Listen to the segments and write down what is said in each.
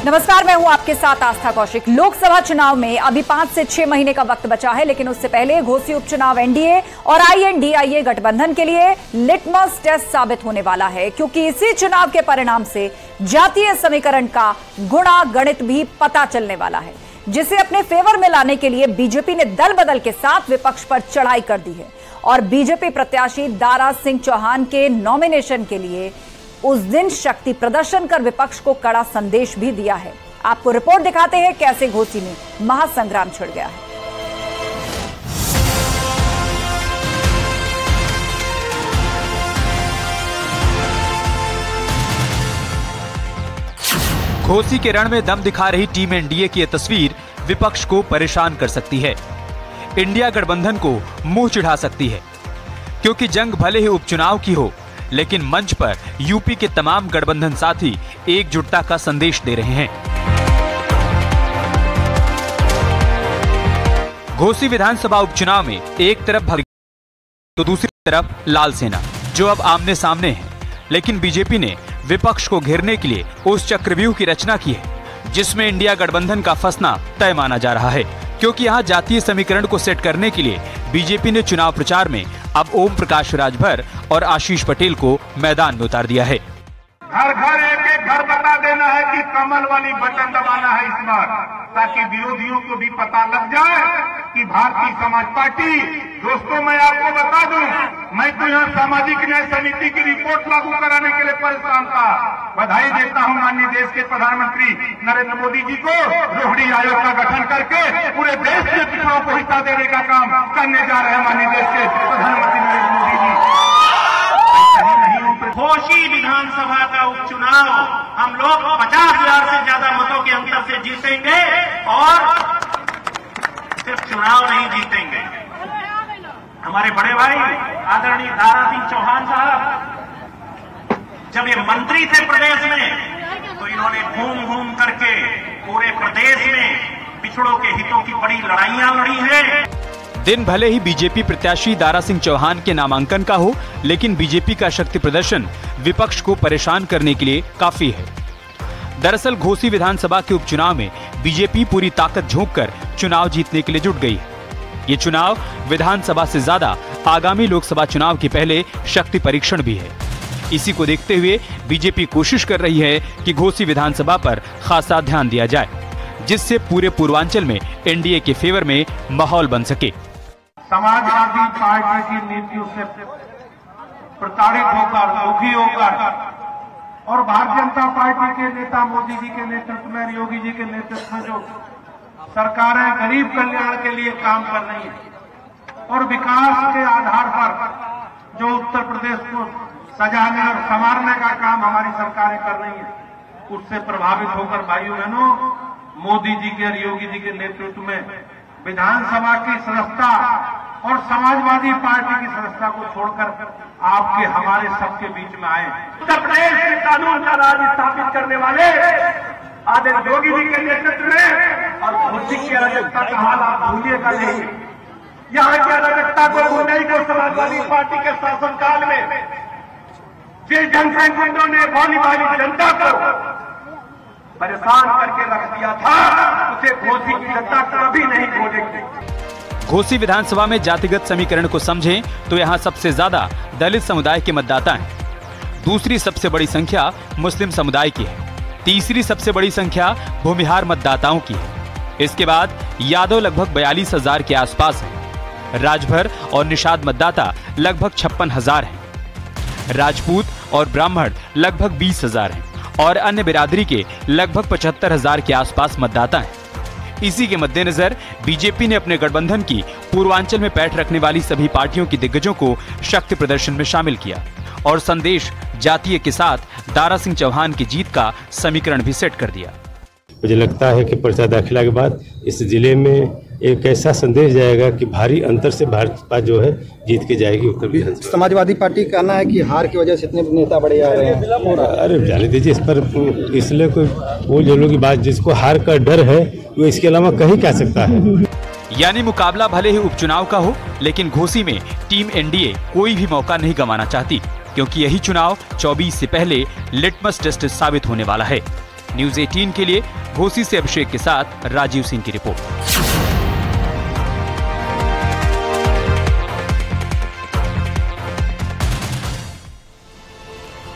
नमस्कार, मैं हूं आपके साथ आस्था कौशिक। लोकसभा चुनाव में अभी 5 से 6 महीने का वक्त बचा है, लेकिन उससे पहले घोसी उपचुनाव एनडीए और INDIA गठबंधन के लिए लिटमस टेस्ट साबित होने वाला है, क्योंकि इसी चुनाव के परिणाम से जातीय समीकरण का गुणा गणित भी पता चलने वाला है, जिसे अपने फेवर में लाने के लिए बीजेपी ने दल बदल के साथ विपक्ष पर चढ़ाई कर दी है और बीजेपी प्रत्याशी दारा सिंह चौहान के नॉमिनेशन के लिए उस दिन शक्ति प्रदर्शन कर विपक्ष को कड़ा संदेश भी दिया है। आपको रिपोर्ट दिखाते हैं कैसे घोसी में महासंग्राम छिड़ गया है। घोसी के रण में दम दिखा रही टीम एनडीए की यह तस्वीर विपक्ष को परेशान कर सकती है। इंडिया गठबंधन को मुंह चिढ़ा सकती है, क्योंकि जंग भले ही उपचुनाव की हो, लेकिन मंच पर यूपी के तमाम गठबंधन साथी एकजुटता का संदेश दे रहे हैं। घोसी विधानसभा उपचुनाव में एक तरफ भाजपा तो दूसरी तरफ लाल सेना, जो अब आमने सामने है। लेकिन बीजेपी ने विपक्ष को घेरने के लिए उस चक्रव्यूह की रचना की है जिसमें इंडिया गठबंधन का फंसना तय माना जा रहा है, क्योंकि यहाँ जातीय समीकरण को सेट करने के लिए बीजेपी ने चुनाव प्रचार में अब ओम प्रकाश राजभर और आशीष पटेल को मैदान में उतार दिया है। घर घर एक घर बता देना है कि कमल वाली बटन दबाना है इस बार, ताकि विरोधियों को भी पता लग जाए कि भारतीय समाज पार्टी। दोस्तों, मैं आपको बता दूं, मैं तो यहाँ सामाजिक न्याय समिति की रिपोर्ट लागू कराने के लिए परेशान था। बधाई देता हूँ माननीय देश के प्रधानमंत्री नरेंद्र मोदी जी को, रोहिणी आयोग का गठन करके पूरे देश के पिछड़ों को हिस्सा देने का काम करने जा रहे हैं माननीय देश के प्रधानमंत्री नरेंद्र मोदी जी। घोसी विधानसभा का उपचुनाव हम लोग 50,000 से ज्यादा मतों के अंतर से जीतेंगे और सिर्फ चुनाव नहीं जीतेंगे। हमारे बड़े भाई आदरणीय दारा सिंह चौहान साहब जब ये मंत्री थे प्रदेश में, तो इन्होंने घूम घूम करके पूरे प्रदेश में पिछड़ों के हितों की बड़ी लड़ाइयां लड़ी हैं। दिन भले ही बीजेपी प्रत्याशी दारा सिंह चौहान के नामांकन का हो, लेकिन बीजेपी का शक्ति प्रदर्शन विपक्ष को परेशान करने के लिए काफी है। दरअसल घोसी विधानसभा के उपचुनाव में बीजेपी पूरी ताकत झोंककर चुनाव जीतने के लिए जुट गई है। ये चुनाव विधानसभा से ज्यादा आगामी लोकसभा चुनाव के पहले शक्ति परीक्षण भी है। इसी को देखते हुए बीजेपी कोशिश कर रही है कि घोसी विधानसभा पर खासा ध्यान दिया जाए, जिससे पूरे पूर्वांचल में एनडीए के फेवर में माहौल बन सके। समाजवादी पार्टी की नीतियों से प्रताड़ित होकर, दुखी होकर और भारतीय जनता पार्टी के नेता मोदी जी के नेतृत्व में, योगी जी के नेतृत्व में जो सरकारें गरीब कल्याण के लिए काम कर रही है और विकास के आधार पर जो उत्तर प्रदेश को सजाने और संवारने का काम हमारी सरकारें कर रही है, उससे प्रभावित होकर भाइयों बहनों, मोदी जी के और योगी जी के नेतृत्व में विधानसभा की सदस्यता और समाजवादी पार्टी की सदस्यता को छोड़कर आपके हमारे सबके बीच में आए। उत्तर प्रदेश में कानून का राज स्थापित करने वाले आदरणीय योगी जी के नेतृत्व में और घोसी की अराजकता का हाल आप भूलिएगा नहीं। यहाँ की अराजकता को भूलने को समाजवादी पार्टी के शासनकाल में जिस जनसंगठनों ने भोली भाली जनता को परेशान करके रख दिया था, उसे घोसी की जनता कभी नहीं भूलेगी। घोसी विधानसभा में जातिगत समीकरण को समझें तो यहाँ सबसे ज्यादा दलित समुदाय के मतदाता हैं। दूसरी सबसे बड़ी संख्या मुस्लिम समुदाय की है। तीसरी सबसे बड़ी संख्या भूमिहार मतदाताओं की है। इसके बाद यादव लगभग 42,000 के आसपास हैं। राजभर और निषाद मतदाता लगभग 56,000 हैं। राजपूत और ब्राह्मण लगभग 20,000 हैं और अन्य बिरादरी के लगभग 75,000 के आसपास मतदाता हैं। इसी के मद्देनजर बीजेपी ने अपने गठबंधन की पूर्वांचल में पैठ रखने वाली सभी पार्टियों के दिग्गजों को शक्ति प्रदर्शन में शामिल किया और संदेश जातीय के साथ दारा सिंह चौहान की जीत का समीकरण भी सेट कर दिया। मुझे लगता है कि पर्चा दाखिला के बाद इस जिले में एक ऐसा संदेश जाएगा कि भारी अंतर से भाजपा जो है जीत के जाएगी उत्तर बिहार। समाजवादी पार्टी का कहना है कि हार की वजह से इतने नेता बड़े आ रहे हैं। अरे जाने दीजिए, इस पर इसलिए कोई वो लोगों की बात, जिसको हार का डर है वो इसके अलावा कहीं कह सकता है। यानी मुकाबला भले ही उपचुनाव का हो, लेकिन घोसी में टीम एनडीए कोई भी मौका नहीं गंवाना चाहती, क्योंकि यही चुनाव 24 से पहले लिटमस टेस्ट साबित होने वाला है। न्यूज 18 के लिए घोसी से अभिषेक के साथ राजीव सिंह की रिपोर्ट।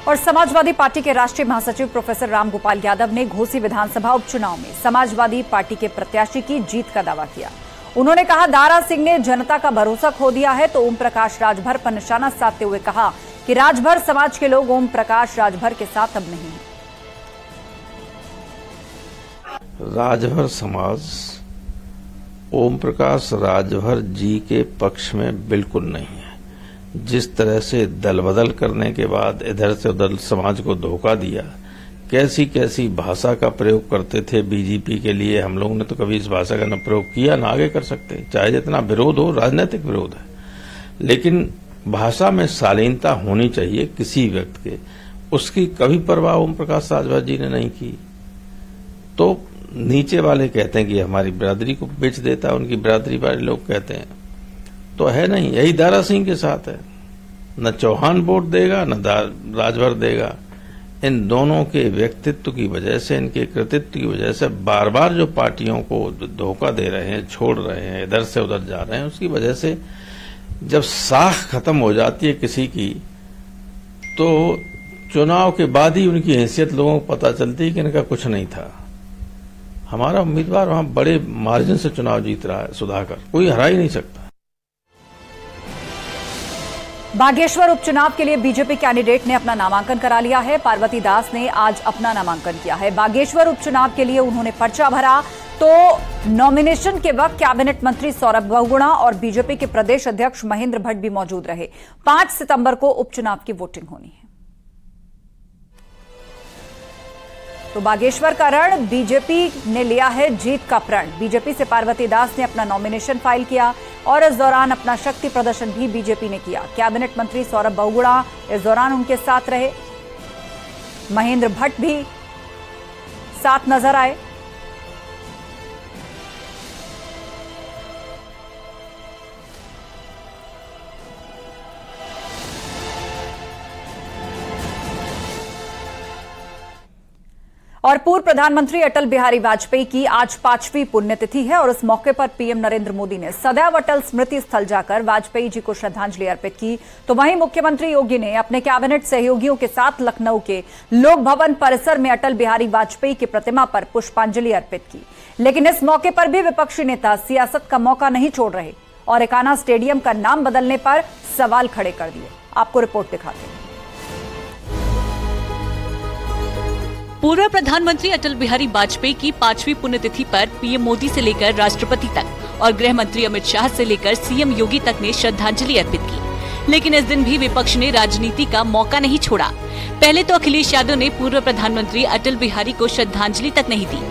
और समाजवादी पार्टी के राष्ट्रीय महासचिव प्रोफेसर रामगोपाल यादव ने घोसी विधानसभा उपचुनाव में समाजवादी पार्टी के प्रत्याशी की जीत का दावा किया। उन्होंने कहा, दारा सिंह ने जनता का भरोसा खो दिया है, तो ओम प्रकाश राजभर पर निशाना साधते हुए कहा कि राजभर समाज के लोग ओम प्रकाश राजभर के साथ अब नहीं हैं। राजभर समाज ओम प्रकाश राजभर जी के पक्ष में बिल्कुल नहीं है। जिस तरह से दल बदल करने के बाद इधर से उधर समाज को धोखा दिया, कैसी कैसी भाषा का प्रयोग करते थे बीजेपी के लिए, हम लोगों ने तो कभी इस भाषा का न प्रयोग किया न आगे कर सकते, चाहे जितना विरोध हो, राजनीतिक विरोध है, लेकिन भाषा में शालीनता होनी चाहिए किसी व्यक्ति के, उसकी कभी परवाह ओम प्रकाश राजभर जी ने नहीं की। तो नीचे वाले कहते हैं कि हमारी बिरादरी को बेच देता है, उनकी बिरादरी वाले लोग कहते हैं, तो है नहीं, यही दारा सिंह के साथ है। न चौहान वोट देगा न राजभर देगा। इन दोनों के व्यक्तित्व की वजह से, इनके कृतित्व की वजह से बार बार जो पार्टियों को धोखा दे रहे हैं, छोड़ रहे हैं, इधर से उधर जा रहे हैं, उसकी वजह से जब साख खत्म हो जाती है किसी की, तो चुनाव के बाद ही उनकी हैसियत लोगों को पता चलती है कि इनका कुछ नहीं था। हमारा उम्मीदवार वहां बड़े मार्जिन से चुनाव जीत रहा है, सुधाकर, कोई हरा ही नहीं सकता। बागेश्वर उपचुनाव के लिए बीजेपी कैंडिडेट ने अपना नामांकन करा लिया है। पार्वती दास ने आज अपना नामांकन किया है। बागेश्वर उपचुनाव के लिए उन्होंने पर्चा भरा, तो नॉमिनेशन के वक्त कैबिनेट मंत्री सौरभ बहुगुणा और बीजेपी के प्रदेश अध्यक्ष महेंद्र भट्ट भी मौजूद रहे। 5 सितंबर को उपचुनाव की वोटिंग होनी है। तो बागेश्वर का रण बीजेपी ने लिया है जीत का प्रण। बीजेपी से पार्वती दास ने अपना नॉमिनेशन फाइल किया और इस दौरान अपना शक्ति प्रदर्शन भी बीजेपी ने किया। कैबिनेट मंत्री सौरभ बहुगुणा इस दौरान उनके साथ रहे। महेंद्र भट्ट भी साथ नजर आए। और पूर्व प्रधानमंत्री अटल बिहारी वाजपेयी की आज 5वीं पुण्यतिथि है और इस मौके पर पीएम नरेंद्र मोदी ने सदैव अटल स्मृति स्थल जाकर वाजपेयी जी को श्रद्धांजलि अर्पित की। तो वहीं मुख्यमंत्री योगी ने अपने कैबिनेट सहयोगियों के साथ लखनऊ के लोक भवन परिसर में अटल बिहारी वाजपेयी की प्रतिमा पर पुष्पांजलि अर्पित की। लेकिन इस मौके पर भी विपक्षी नेता सियासत का मौका नहीं छोड़ रहे और एकाना स्टेडियम का नाम बदलने पर सवाल खड़े कर दिए। आपको रिपोर्ट दिखाते हैं। पूर्व प्रधानमंत्री अटल बिहारी वाजपेयी की 5वीं पुण्यतिथि पर पीएम मोदी से लेकर राष्ट्रपति तक और गृह मंत्री अमित शाह से लेकर सीएम योगी तक ने श्रद्धांजलि अर्पित की। लेकिन इस दिन भी विपक्ष ने राजनीति का मौका नहीं छोड़ा। पहले तो अखिलेश यादव ने पूर्व प्रधानमंत्री अटल बिहारी को श्रद्धांजलि तक नहीं दी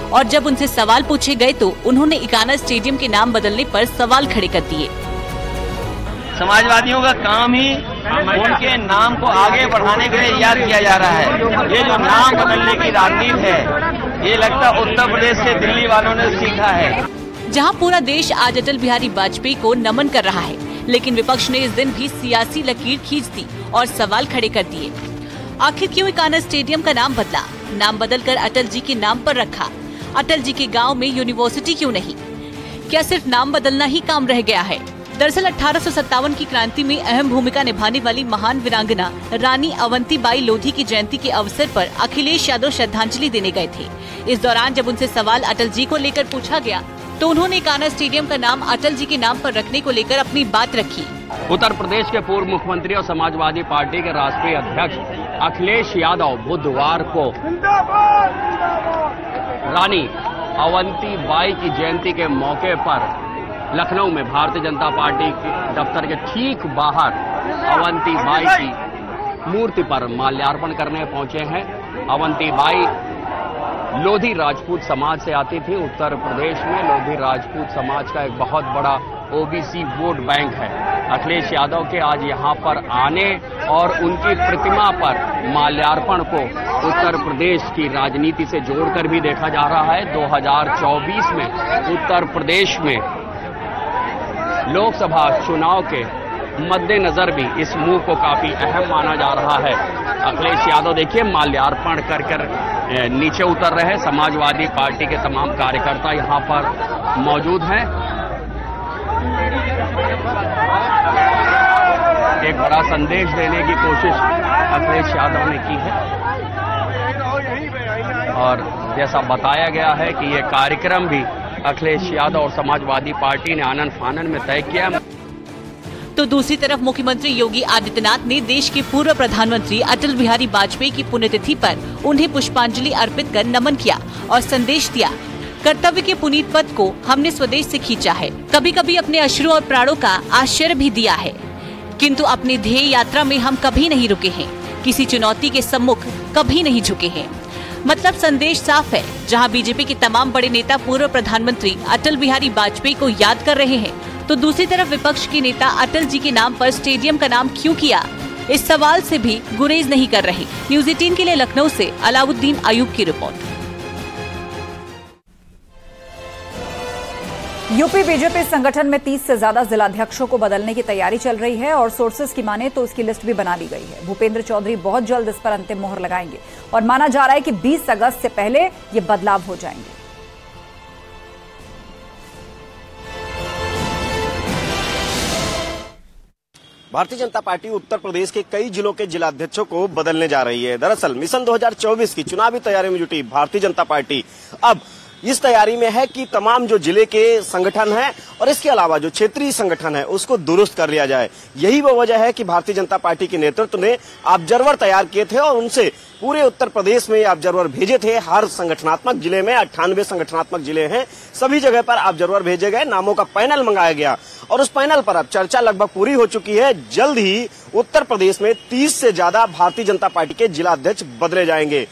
और जब उनसे सवाल पूछे गए तो उन्होंने एकाना स्टेडियम के नाम बदलने पर सवाल खड़े कर दिए। समाजवादियों का काम ही उनके नाम को आगे बढ़ाने के लिए याद किया जा रहा है। ये जो नाम बदलने की राजनीति है, ये लगता है उत्तर प्रदेश से दिल्ली वालों ने सीखा है। जहां पूरा देश आज अटल बिहारी वाजपेयी को नमन कर रहा है, लेकिन विपक्ष ने इस दिन भी सियासी लकीर खींच दी और सवाल खड़े कर दिए। आखिर क्यों एकाना स्टेडियम का नाम बदला? नाम बदलकर अटल जी के नाम पर रखा। अटल जी के गाँव में यूनिवर्सिटी क्यों नहीं? क्या सिर्फ नाम बदलना ही काम रह गया है? दरअसल 1857 की क्रांति में अहम भूमिका निभाने वाली महान वीरांगना रानी अवंतीबाई लोधी की जयंती के अवसर पर अखिलेश यादव श्रद्धांजलि देने गए थे। इस दौरान जब उनसे सवाल अटल जी को लेकर पूछा गया तो उन्होंने एकाना स्टेडियम का नाम अटल जी के नाम पर रखने को लेकर अपनी बात रखी। उत्तर प्रदेश के पूर्व मुख्यमंत्री और समाजवादी पार्टी के राष्ट्रीय अध्यक्ष अखिलेश यादव बुधवार को रानी अवंतीबाई की जयंती के मौके पर लखनऊ में भारतीय जनता पार्टी के दफ्तर के ठीक बाहर अवंतीबाई की मूर्ति पर माल्यार्पण करने पहुंचे हैं। अवंतीबाई लोधी राजपूत समाज से आती थी। उत्तर प्रदेश में लोधी राजपूत समाज का एक बहुत बड़ा ओबीसी वोट बैंक है। अखिलेश यादव के आज यहां पर आने और उनकी प्रतिमा पर माल्यार्पण को उत्तर प्रदेश की राजनीति से जोड़कर भी देखा जा रहा है। 2024 में उत्तर प्रदेश में लोकसभा चुनाव के मद्देनजर भी इस मूव को काफी अहम माना जा रहा है। अखिलेश यादव देखिए माल्यार्पण कर नीचे उतर रहे। समाजवादी पार्टी के तमाम कार्यकर्ता यहां पर मौजूद हैं। एक बड़ा संदेश देने की कोशिश अखिलेश यादव ने की है और जैसा बताया गया है कि यह कार्यक्रम भी अखिलेश यादव और समाजवादी पार्टी ने आनन फानन में तय किया। तो दूसरी तरफ मुख्यमंत्री योगी आदित्यनाथ ने देश के पूर्व प्रधानमंत्री अटल बिहारी वाजपेयी की पुण्यतिथि पर उन्हें पुष्पांजलि अर्पित कर नमन किया और संदेश दिया, कर्तव्य के पुनीत पथ को हमने स्वदेश से खींचा है। कभी कभी अपने अश्रु और प्राणों का आश्रय भी दिया है, किंतु अपनी ध्येय यात्रा में हम कभी नहीं रुके हैं, किसी चुनौती के सम्मुख कभी नहीं झुके हैं। मतलब संदेश साफ है। जहां बीजेपी के तमाम बड़े नेता पूर्व प्रधानमंत्री अटल बिहारी वाजपेयी को याद कर रहे हैं, तो दूसरी तरफ विपक्ष के नेता अटल जी के नाम पर स्टेडियम का नाम क्यों किया, इस सवाल से भी गुरेज नहीं कर रहे। न्यूज़ 18 के लिए लखनऊ से अलाउद्दीन अयूब की रिपोर्ट। यूपी बीजेपी संगठन में 30 से ज्यादा जिलाध्यक्षों को बदलने की तैयारी चल रही है और सोर्सेस की माने तो इसकी लिस्ट भी बना ली गई है। भूपेंद्र चौधरी बहुत जल्द इस पर अंतिम मोहर लगाएंगे और माना जा रहा है कि 20 अगस्त से पहले ये बदलाव हो जाएंगे। भारतीय जनता पार्टी उत्तर प्रदेश के कई जिलों के जिलाध्यक्षों को बदलने जा रही है। दरअसल मिशन 2024 की चुनावी तैयारी में जुटी भारतीय जनता पार्टी अब इस तैयारी में है कि तमाम जो जिले के संगठन हैं और इसके अलावा जो क्षेत्रीय संगठन है उसको दुरुस्त कर लिया जाए। यही वो वजह है कि भारतीय जनता पार्टी के नेतृत्व ने ऑब्जर्वर तैयार किए थे और उनसे पूरे उत्तर प्रदेश में ऑब्जर्वर भेजे थे। हर संगठनात्मक जिले में 98 संगठनात्मक जिले हैं, सभी जगह पर ऑब्जर्वर भेजे गए, नामों का पैनल मंगाया गया और उस पैनल पर अब चर्चा लगभग पूरी हो चुकी है। जल्द ही उत्तर प्रदेश में 30 से ज्यादा भारतीय जनता पार्टी के जिलाध्यक्ष बदले जाएंगे।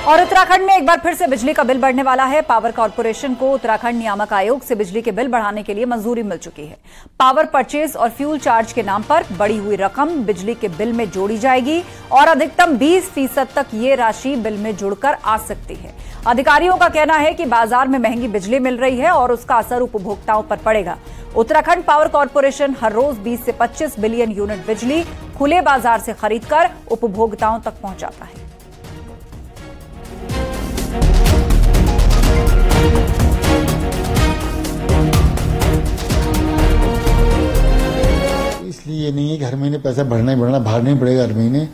और उत्तराखंड में एक बार फिर से बिजली का बिल बढ़ने वाला है। पावर कॉर्पोरेशन को उत्तराखंड नियामक आयोग से बिजली के बिल बढ़ाने के लिए मंजूरी मिल चुकी है। पावर परचेज और फ्यूल चार्ज के नाम पर बढ़ी हुई रकम बिजली के बिल में जोड़ी जाएगी और अधिकतम 20% तक ये राशि बिल में जुड़कर आ सकती है। अधिकारियों का कहना है कि बाजार में महंगी बिजली मिल रही है और उसका असर उपभोक्ताओं पर पड़ेगा। उत्तराखंड पावर कॉर्पोरेशन हर रोज 20 से 25 बिलियन यूनिट बिजली खुले बाजार से खरीदकर उपभोक्ताओं तक पहुंचाता है। इसलिए ये नहीं है कि हर महीने पैसा भरना ही भरना, बाहर नहीं पड़ेगा हर महीने।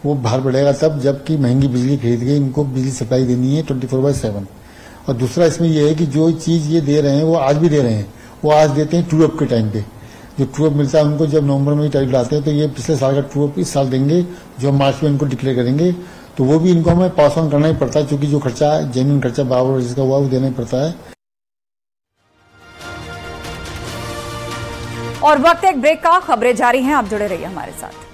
वो बाहर पड़ेगा तब जबकि महंगी बिजली खरीद के इनको बिजली सप्लाई देनी है 24/7। और दूसरा इसमें यह है कि जो चीज ये दे रहे हैं वो आज भी दे रहे हैं, वो आज देते हैं ट्रू अप के टाइम पे। जो ट्रू अप मिलता है उनको जब नवंबर में टैरिफ लाते हैं तो ये पिछले साल का ट्रू अप इस साल देंगे, जो मार्च में इनको डिक्लेयर करेंगे। तो वो भी इनको हमें पास ऑन करना ही पड़ता है, क्योंकि जो खर्चा जेन्युइन खर्चा बावर जिसका हुआ वो देना ही पड़ता है। और वक्त एक ब्रेक का, खबरें जारी हैं, आप जुड़े रहिए हमारे साथ।